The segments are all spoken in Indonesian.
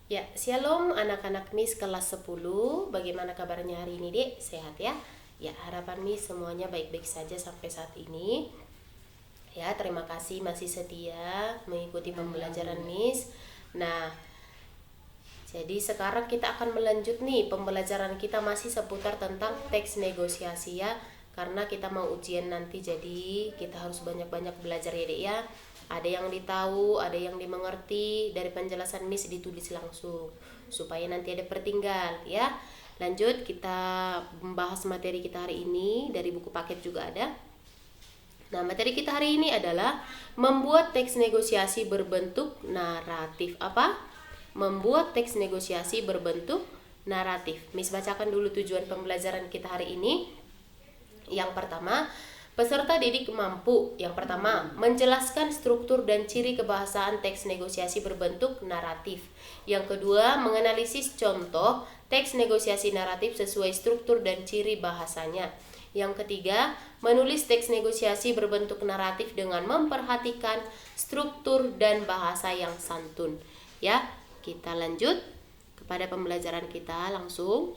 Ya, shalom anak-anak Miss kelas 10. Bagaimana kabarnya hari ini, Dek? Sehat ya? Ya, harapan Miss semuanya baik-baik saja sampai saat ini. Ya, terima kasih masih setia mengikuti pembelajaran Miss. Nah, jadi sekarang kita akan melanjut nih, pembelajaran kita masih seputar tentang teks negosiasi ya. Karena kita mau ujian nanti, jadi kita harus banyak-banyak belajar ya, Dek ya. Ada yang ditahu, ada yang dimengerti, dari penjelasan Miss ditulis langsung supaya nanti ada pertinggal ya. Lanjut, kita membahas materi kita hari ini, dari buku paket juga ada. Nah, materi kita hari ini adalah membuat teks negosiasi berbentuk naratif. Apa? Membuat teks negosiasi berbentuk naratif. Miss bacakan dulu tujuan pembelajaran kita hari ini. Yang pertama, peserta didik mampu, yang pertama, menjelaskan struktur dan ciri kebahasaan teks negosiasi berbentuk naratif. Yang kedua, menganalisis contoh teks negosiasi naratif sesuai struktur dan ciri bahasanya. Yang ketiga, menulis teks negosiasi berbentuk naratif dengan memperhatikan struktur dan bahasa yang santun. Ya, kita lanjut kepada pembelajaran kita langsung.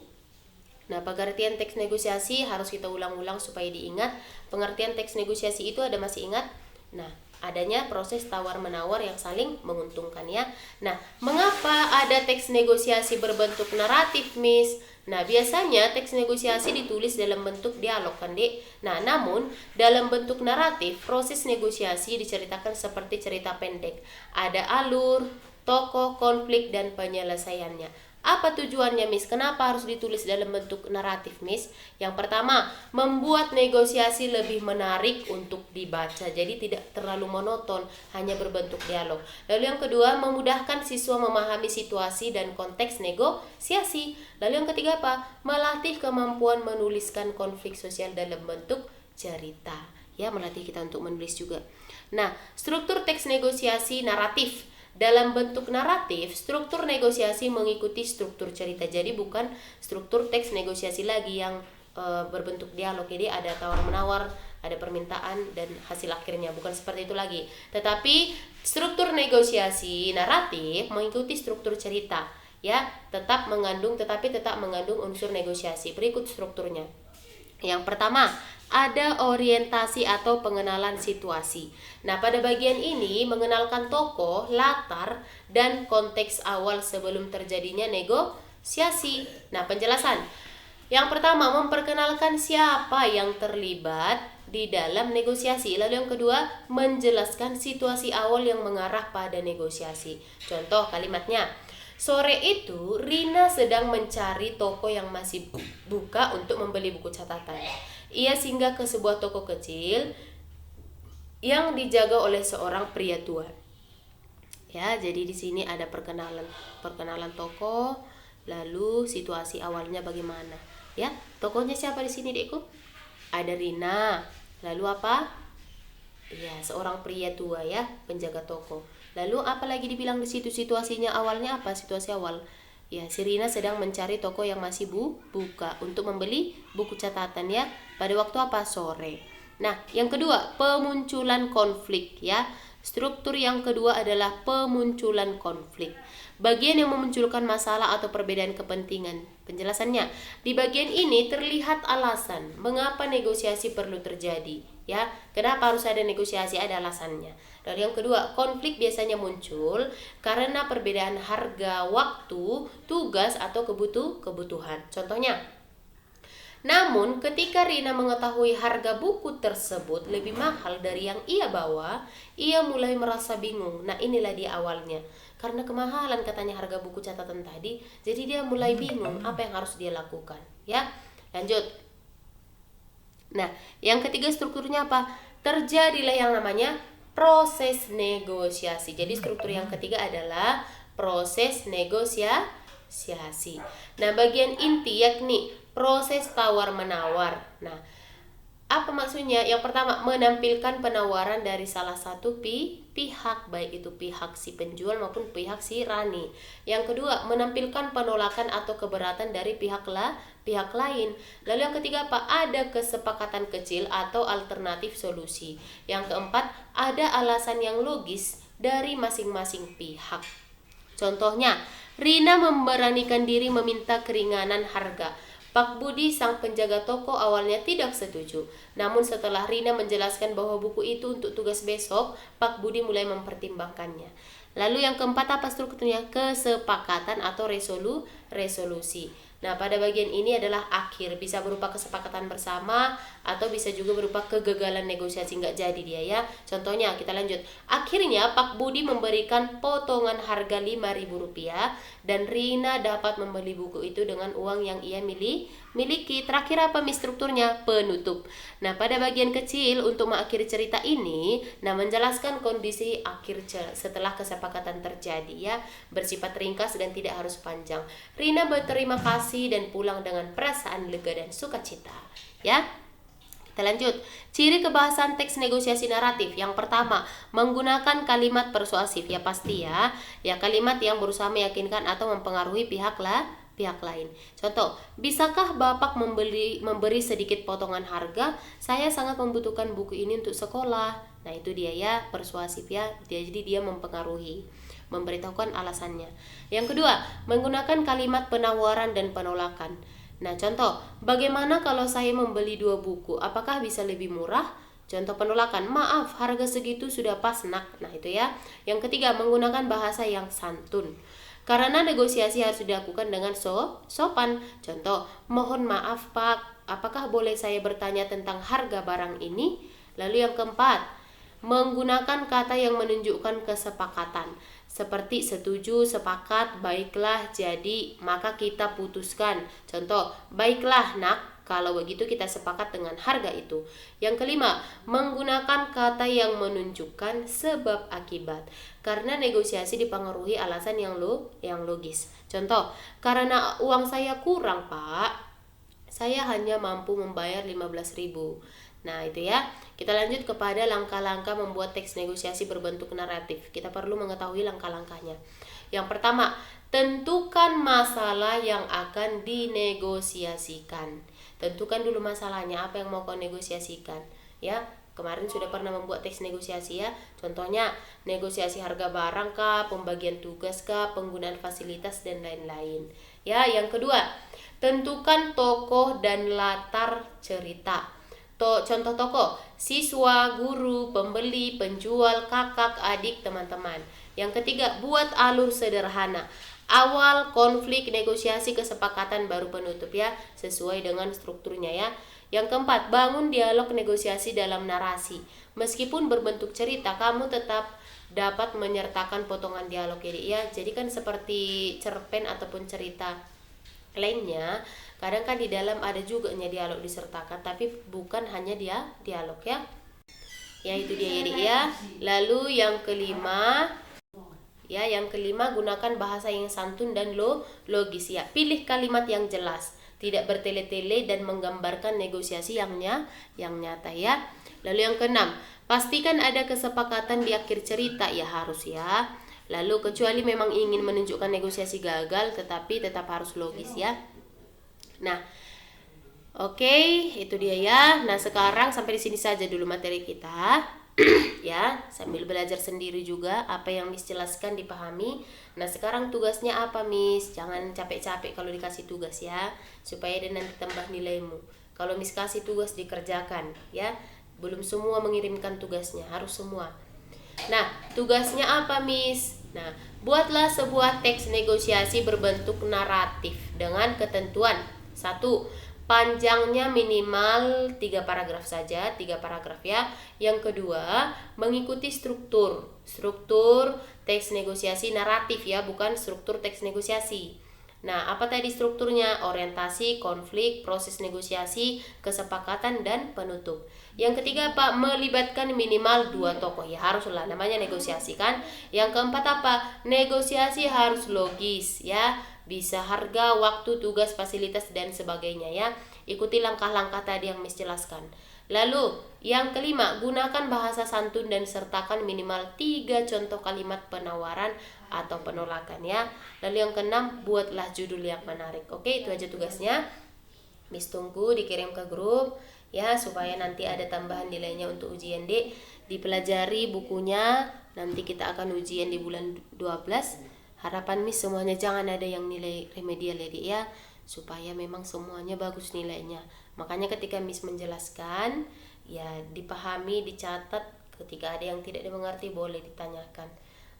Nah, pengertian teks negosiasi harus kita ulang-ulang supaya diingat. Pengertian teks negosiasi itu masih ingat? Nah, adanya proses tawar-menawar yang saling menguntungkan ya. Nah, mengapa ada teks negosiasi berbentuk naratif, Miss? Nah, biasanya teks negosiasi ditulis dalam bentuk dialog kan, Dek? Nah, namun dalam bentuk naratif, proses negosiasi diceritakan seperti cerita pendek. Ada alur, tokoh, konflik, dan penyelesaiannya. Apa tujuannya, Miss? Kenapa harus ditulis dalam bentuk naratif, Miss? Yang pertama, membuat negosiasi lebih menarik untuk dibaca. Jadi tidak terlalu monoton, hanya berbentuk dialog. Lalu yang kedua, memudahkan siswa memahami situasi dan konteks negosiasi. Lalu yang ketiga apa? Melatih kemampuan menuliskan konflik sosial dalam bentuk cerita. Ya, melatih kita untuk menulis juga. Nah, struktur teks negosiasi naratif. Dalam bentuk naratif, struktur negosiasi mengikuti struktur cerita. Jadi bukan struktur teks negosiasi lagi yang berbentuk dialog. Jadi ada tawar-menawar, ada permintaan dan hasil akhirnya. Bukan seperti itu lagi. Tetapi struktur negosiasi naratif mengikuti struktur cerita. Ya, tetap mengandung unsur negosiasi. Berikut strukturnya. Yang pertama, ada orientasi atau pengenalan situasi. Nah, pada bagian ini mengenalkan tokoh, latar, dan konteks awal sebelum terjadinya negosiasi. Nah, penjelasan. Yang pertama, memperkenalkan siapa yang terlibat di dalam negosiasi. Lalu yang kedua, menjelaskan situasi awal yang mengarah pada negosiasi. Contoh kalimatnya. Sore itu, Rina sedang mencari toko yang masih buka untuk membeli buku catatan. Ia singgah ke sebuah toko kecil yang dijaga oleh seorang pria tua. Ya, jadi di sini ada perkenalan toko, lalu situasi awalnya bagaimana. Ya, tokonya siapa di sini, Dekku? Ada Rina. Lalu apa? Ya, seorang pria tua ya, penjaga toko. Lalu apa lagi dibilang di situ situasinya awalnya apa? Situasi awal. Ya, si Rina sedang mencari toko yang masih buka untuk membeli buku catatan ya. Pada waktu apa? Sore. Nah, yang kedua, pemunculan konflik ya. Struktur yang kedua adalah pemunculan konflik. Bagian yang memunculkan masalah atau perbedaan kepentingan. Penjelasannya, di bagian ini terlihat alasan mengapa negosiasi perlu terjadi. Ya, kenapa harus ada negosiasi? Ada alasannya. Dan yang kedua, konflik biasanya muncul karena perbedaan harga, waktu, tugas, atau kebutuhan. Contohnya, namun ketika Rina mengetahui harga buku tersebut lebih mahal dari yang ia bawa, ia mulai merasa bingung. Nah, inilah dia awalnya. Karena kemahalan katanya harga buku catatan tadi, jadi dia mulai bingung apa yang harus dia lakukan. Ya, lanjut. Nah, yang ketiga strukturnya apa? Terjadilah yang namanya proses negosiasi. Jadi struktur yang ketiga adalah proses negosiasi. Nah, bagian inti yakni proses tawar-menawar. Nah, apa maksudnya? Yang pertama, menampilkan penawaran dari salah satu pihak, baik itu pihak si penjual maupun pihak si Rani. Yang kedua, menampilkan penolakan atau keberatan dari pihak lain. Lalu yang ketiga apa? Ada kesepakatan kecil atau alternatif solusi. Yang keempat, ada alasan yang logis dari masing-masing pihak. Contohnya, Rina memberanikan diri meminta keringanan harga. Pak Budi sang penjaga toko awalnya tidak setuju. Namun setelah Rina menjelaskan bahwa buku itu untuk tugas besok, Pak Budi mulai mempertimbangkannya. Lalu yang keempat apa strukturnya? Kesepakatan atau resolusi. Nah, pada bagian ini adalah akhir, bisa berupa kesepakatan bersama atau bisa juga berupa kegagalan negosiasi, nggak jadi dia ya. Contohnya kita lanjut. Akhirnya Pak Budi memberikan potongan harga Rp5.000 dan Rina dapat membeli buku itu dengan uang yang ia miliki. Terakhir apa strukturnya? Penutup. Nah, pada bagian kecil untuk mengakhiri cerita ini, menjelaskan kondisi akhir setelah kesepakatan terjadi ya, bersifat ringkas dan tidak harus panjang. Rina berterima kasih dan pulang dengan perasaan lega dan sukacita. Ya. Kita lanjut. Ciri kebahasan teks negosiasi naratif. Yang pertama, menggunakan kalimat persuasif. Ya pasti ya. Ya kalimat yang berusaha meyakinkan atau mempengaruhi pihak lain. Contoh, bisakah Bapak memberi sedikit potongan harga? Saya sangat membutuhkan buku ini untuk sekolah. Nah, itu dia ya, persuasif ya. Jadi dia mempengaruhi, memberitahukan alasannya. Yang kedua, menggunakan kalimat penawaran dan penolakan. Nah, contoh, bagaimana kalau saya membeli 2 buku? Apakah bisa lebih murah? Contoh penolakan, maaf, harga segitu sudah pas nak. Nah, itu ya. Yang ketiga, menggunakan bahasa yang santun. Karena negosiasi harus dilakukan dengan sopan. Contoh, mohon maaf Pak, apakah boleh saya bertanya tentang harga barang ini? Lalu yang keempat, menggunakan kata yang menunjukkan kesepakatan. Seperti setuju, sepakat, baiklah, jadi, maka kita putuskan. Contoh, baiklah nak, kalau begitu kita sepakat dengan harga itu. Yang kelima, menggunakan kata yang menunjukkan sebab akibat. Karena negosiasi dipengaruhi alasan yang logis. Contoh, karena uang saya kurang Pak, saya hanya mampu membayar 15.000. Nah itu ya. Kita lanjut kepada langkah-langkah membuat teks negosiasi berbentuk naratif. Kita perlu mengetahui langkah-langkahnya. Yang pertama, tentukan masalah yang akan dinegosiasikan. Tentukan dulu masalahnya, apa yang mau kau negosiasikan. Ya, kemarin sudah pernah membuat teks negosiasi ya. Contohnya, negosiasi harga barang kah, pembagian tugas kah, penggunaan fasilitas dan lain-lain. Ya, yang kedua, tentukan tokoh dan latar cerita. Contoh tokoh, siswa, guru, pembeli, penjual, kakak, adik, teman-teman. Yang ketiga, buat alur sederhana. Awal, konflik, negosiasi, kesepakatan, baru penutup ya, sesuai dengan strukturnya ya. Yang keempat, bangun dialog negosiasi dalam narasi. Meskipun berbentuk cerita, kamu tetap dapat menyertakan potongan dialog ini ya. Jadi kan seperti cerpen ataupun cerita lainnya, kadang kan di dalam ada juga dialog disertakan, tapi bukan hanya dialog ya. Ya itu dia jadi ya. Lalu yang kelima, gunakan bahasa yang santun dan logis ya. Pilih kalimat yang jelas, tidak bertele-tele dan menggambarkan negosiasi yang nyata ya. Lalu yang keenam, pastikan ada kesepakatan di akhir cerita ya, harus ya. Lalu kecuali memang ingin menunjukkan negosiasi gagal, tetapi tetap harus logis ya. Nah, oke, itu dia ya. Nah, sekarang sampai di sini saja dulu materi kita. Ya, sambil belajar sendiri juga apa yang Miss jelaskan dipahami. Nah, sekarang tugasnya apa Miss? Jangan capek-capek kalau dikasih tugas ya, supaya dia nanti tambah nilaimu. Kalau Miss kasih tugas dikerjakan ya. Belum semua mengirimkan tugasnya, harus semua. Nah, tugasnya apa Miss? Nah, buatlah sebuah teks negosiasi berbentuk naratif dengan ketentuan. 1. Panjangnya minimal 3 paragraf saja, 3 paragraf ya. Yang kedua, mengikuti struktur teks negosiasi naratif ya, bukan struktur teks negosiasi. Nah, apa tadi strukturnya? Orientasi, konflik, proses negosiasi, kesepakatan, dan penutup. Yang ketiga apa? Melibatkan minimal 2 tokoh ya, haruslah, namanya negosiasi kan. Yang keempat apa? Negosiasi harus logis ya, bisa harga, waktu, tugas, fasilitas, dan sebagainya ya. Ikuti langkah-langkah tadi yang Miss jelaskan. Lalu yang kelima, gunakan bahasa santun dan sertakan minimal 3 contoh kalimat penawaran atau penolakan ya. Lalu yang keenam, buatlah judul yang menarik. Oke, itu aja tugasnya. Miss tunggu dikirim ke grup ya, supaya nanti ada tambahan nilainya untuk ujian D. Dipelajari bukunya, nanti kita akan ujian di bulan 12 Harapan Miss semuanya jangan ada yang nilai remedial ya Dek ya, supaya memang semuanya bagus nilainya. Makanya ketika Miss menjelaskan, ya dipahami, dicatat, ketika ada yang tidak dimengerti boleh ditanyakan.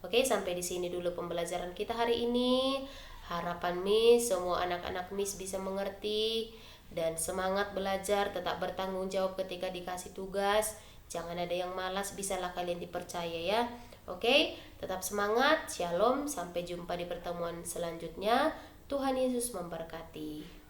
Oke, sampai di sini dulu pembelajaran kita hari ini. Harapan Miss semua anak-anak Miss bisa mengerti dan semangat belajar, tetap bertanggung jawab ketika dikasih tugas. Jangan ada yang malas, bisalah kalian dipercaya ya. Oke, tetap semangat. Shalom, sampai jumpa di pertemuan selanjutnya. Tuhan Yesus memberkati.